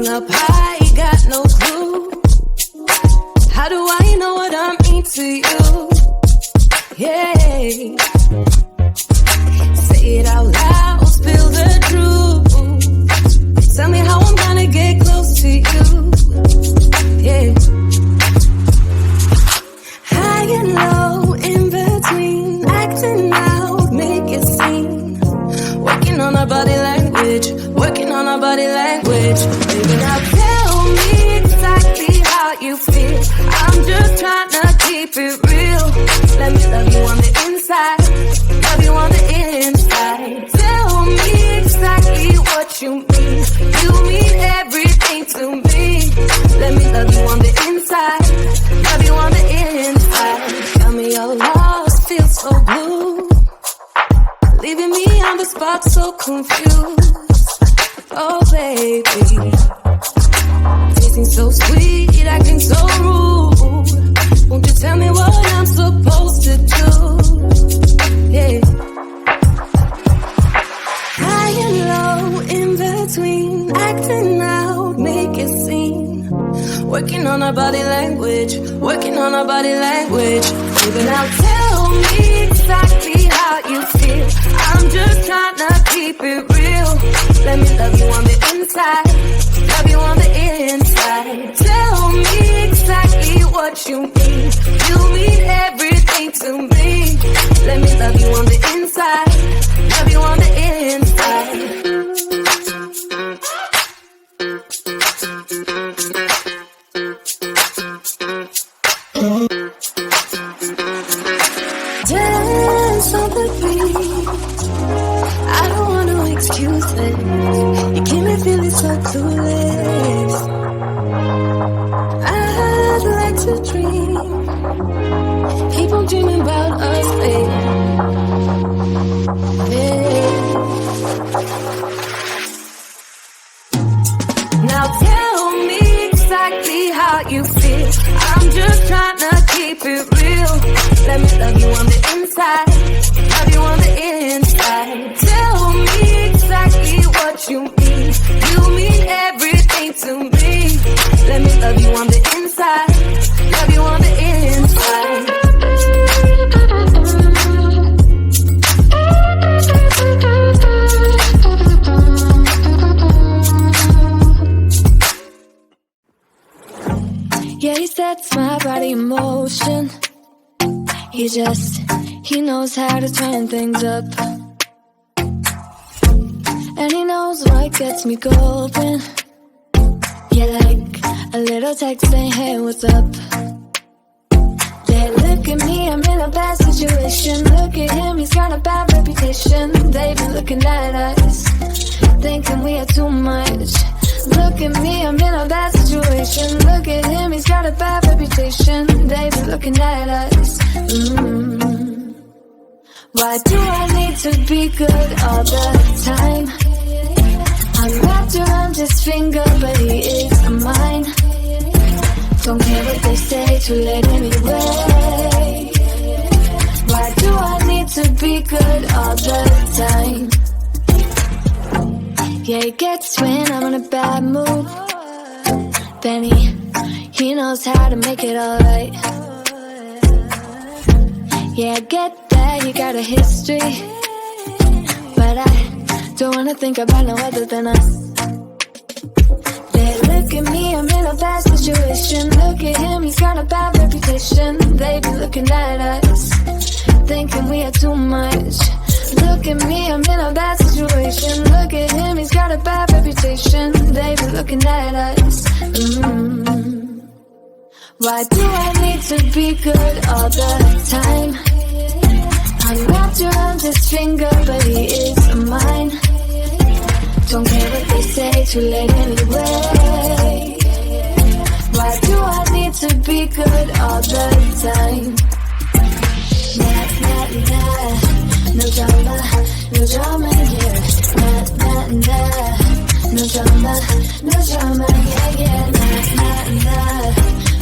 up high, got no clue. How do I know what I mean to you? Yeah. Say it out loud, spill the truth. Tell me how I'm gonna get close to you. Yeah. High and low, in between, acting out, make it scene. Working on our body language, working on our body language. Baby, now tell me exactly how you feel. I'm just trying to keep it real. Let me love you on the inside, love you on the inside. Tell me exactly what you mean. You mean everything to me. Let me love you on the inside, love you on the inside. Tell me you're lost, feel so blue, leaving me on the spot so confused. Oh baby, tasting so sweet, acting so rude. Won't you tell me what I'm supposed to do? Yeah. High and low, in between, acting out, make it scene. Working on our body language, working on our body language. Baby, now tell me exactly how you feel. I'm just trying to keep it real. Let me love you on the inside, love you on the inside. Tell me exactly what you mean. You mean everything to me. Let me love you on the inside, love you on the inside. Dance on the beat, I don't want no excuses. You keep me feeling so clueless. I'd like to dream, keep on dreaming about us, baby. Yeah. Now tell me exactly how you feel. I'm just trying to keep it real. Let me love you on the inside, love you on the inside. Tell me exactly what you mean. You mean everything to me. Let me love you on the inside, love you on the inside. Yeah, he sets my body in motion. He knows how to turn things up. And he knows what gets me going. Yeah, like a little text saying, hey, what's up? Yeah, look at me, I'm in a bad situation. Look at him, he's got a bad reputation. They've been looking at us, thinking we are too much. Look at me, I'm in a bad situation. Look at him, he's got a bad reputation. They've been looking at us. Why do I need to be good all the time? I'm wrapped around his finger, but he is mine. Don't care what they say, too late anyway. Why do I need to be good all the time? Yeah, he gets when I'm in a bad mood. Then he knows how to make it alright. Yeah, I get that you got a history, but I don't wanna think about no other than us. Yeah, look at me, I'm in a bad situation. Look at him, he's got a bad reputation. They be looking at us, thinking we are too much. Look at me, I'm in a bad situation. Look at him, he's got a bad reputation. They be looking at us. Why do I need to be good all the time? I'm wrapped around his finger, but he is mine. Don't care what they say, too late anyway. Why do I need to be good all the time? Nah, nah, nah. No drama, no drama, yeah. Nah, nah, nah. No drama, no drama, yeah, yeah. Nah, nah, nah.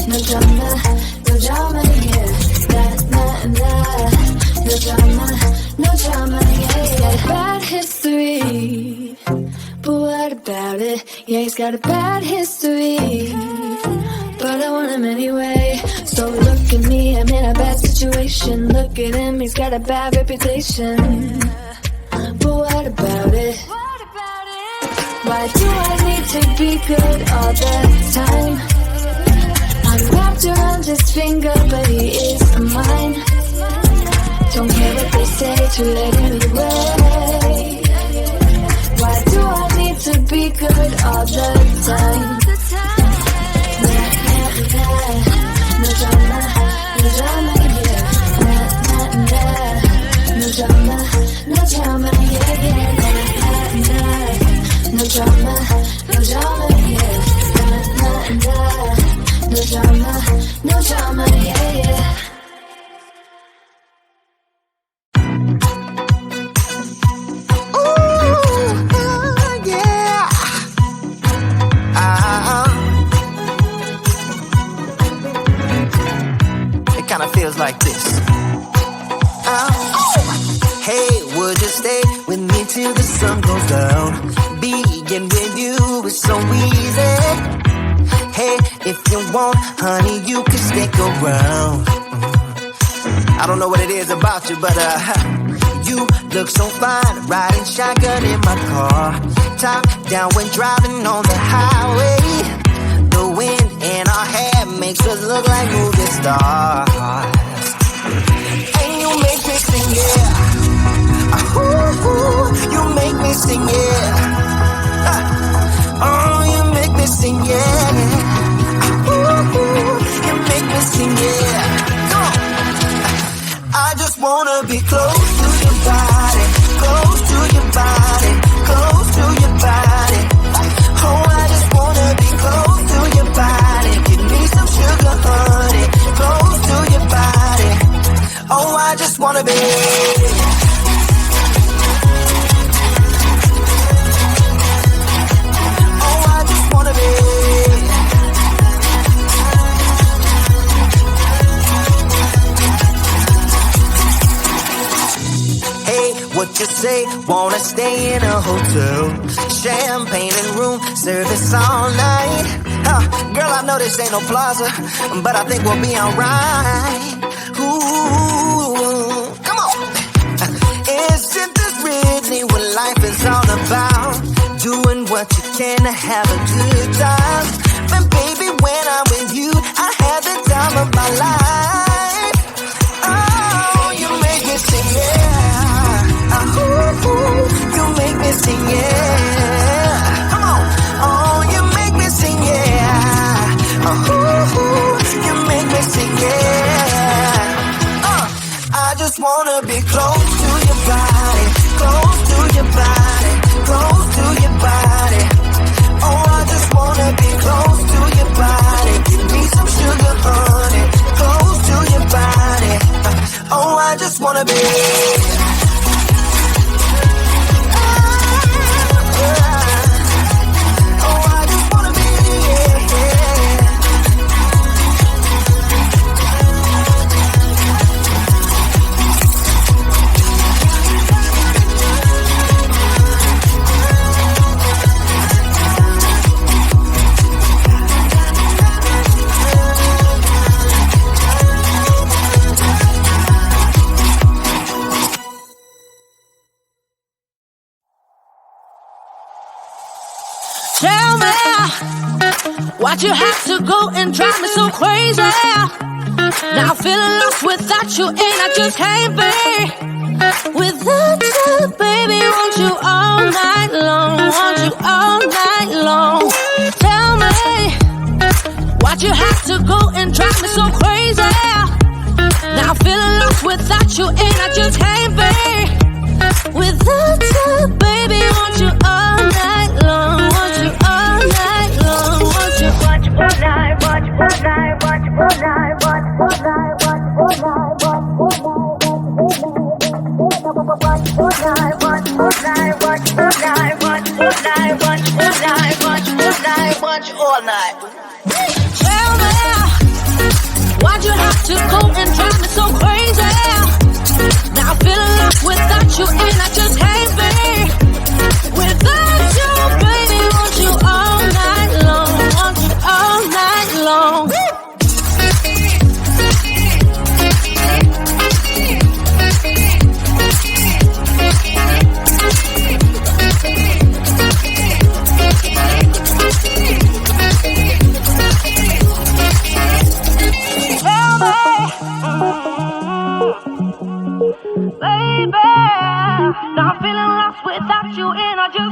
No drama, no drama, yeah. Nah, nah, nah. No drama, no drama, yeah, yeah. Bad history, but what about it? Yeah, he's got a bad history, but I want him anyway. So look at me, I'm in a bad situation. Look at him, he's got a bad reputation. But what about it? Why do I need to be good all the time? I'm wrapped around his finger, but he is mine. Don't care what they say, too late anyway. Why do I need to be good all the time? No drama, no drama, yeah. No drama, no drama, yeah, yeah. No drama, no drama, yeah. No drama, no drama, yeah, yeah. Kinda feels like this. Hey, would you stay with me till the sun goes down? Being with you is so easy. Hey, if you want, honey, you can stick around. I don't know what it is about you, but you look so fine, riding shotgun in my car, top down when driving on the highway. The wind in our hair makes us look like movie stars. And you make me sing, yeah. Ooh, you make me sing, yeah. Oh, you make me sing, yeah. Ooh, you make me sing, yeah. Come on. I just wanna be close to your body, close to your body, close to your body. Oh, I just wanna be close to your body. Give me some sugar, honey, close to your body. Oh, I just wanna be. Oh, I just wanna be. Hey, what you say? Wanna stay in a hotel? Champagne and room service all night. Girl, I know this ain't no plaza, but I think we'll be alright. Ooh, come on. Isn't this really what life is all about? Doing what you can to have a good time. But baby, when I'm with you, I have the time of my life. Oh, you make me sing, yeah. Ooh, you make me sing, yeah. Come on. Oh, you make me sing, yeah. Ooh, you make me sing, yeah. I just wanna be close to your body, close to your body, close to your body. Oh, I just wanna be close to your body. Give me some sugar, honey, close to your body. Oh, I just wanna be. Tell me, why'd you have to go and drive me so crazy? Now I'm feeling lost without you, and I just can't be without you, baby. Want you all night long, want you all night long. Tell me, why'd you have to go and drive me so crazy? Now I'm feeling lost without you, and I just can't be without you, baby. Want you all night long, want you all night long, want you. Watch all night, watch all night, watch all night, watch all night, watch all night, watch all night, watch all night, watch all night, watch all night, watch all night, watch all night, watch all night. Tell me, why'd you have to go and drive me so crazy? Now I'm feeling lost without you, and I just can't be without you, baby. Want you all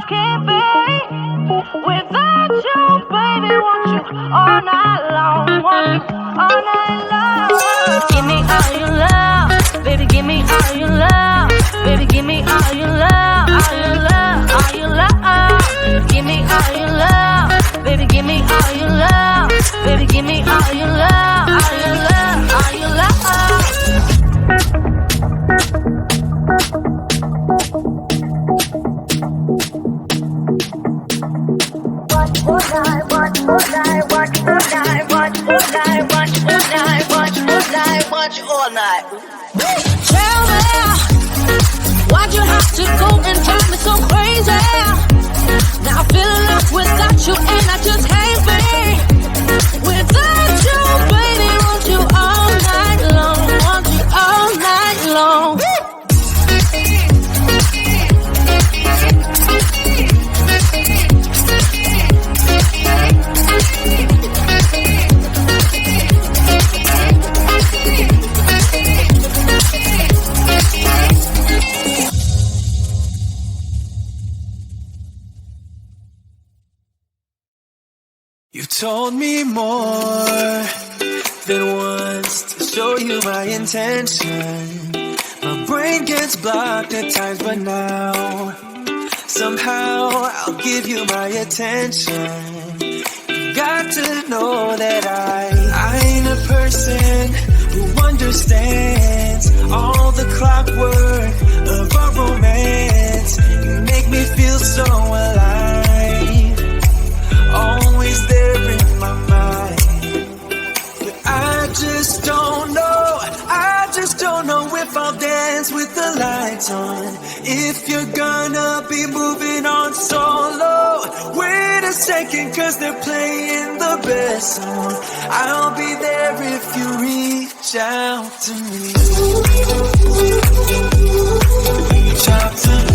just can't be without you, baby. Want you all night long, want you all night long. Give me all your love, baby. Give me all your love, baby. Give me all your love, all your love, all your love. Give me all your love, baby. Give me all your love, baby. Give me all your love, all your love, all your love. Watch all night. Tell me, why'd you have to go and drive me so crazy? Now I'm feeling lost without you, and I just can't be without you, baby. Want you all night long, want you all night long. You told me more than once to show you my intention. My brain gets blocked at times, but now somehow I'll give you my attention. You got to know that I ain't a person who understands all the clockwork of our romance. You make me feel so alive. Always there in my mind. But I just don't know if I'll dance with the lights on. If you're gonna be moving on solo, wait a second, 'cause they're playing the best song. I'll be there if you reach out to me. Reach out to me.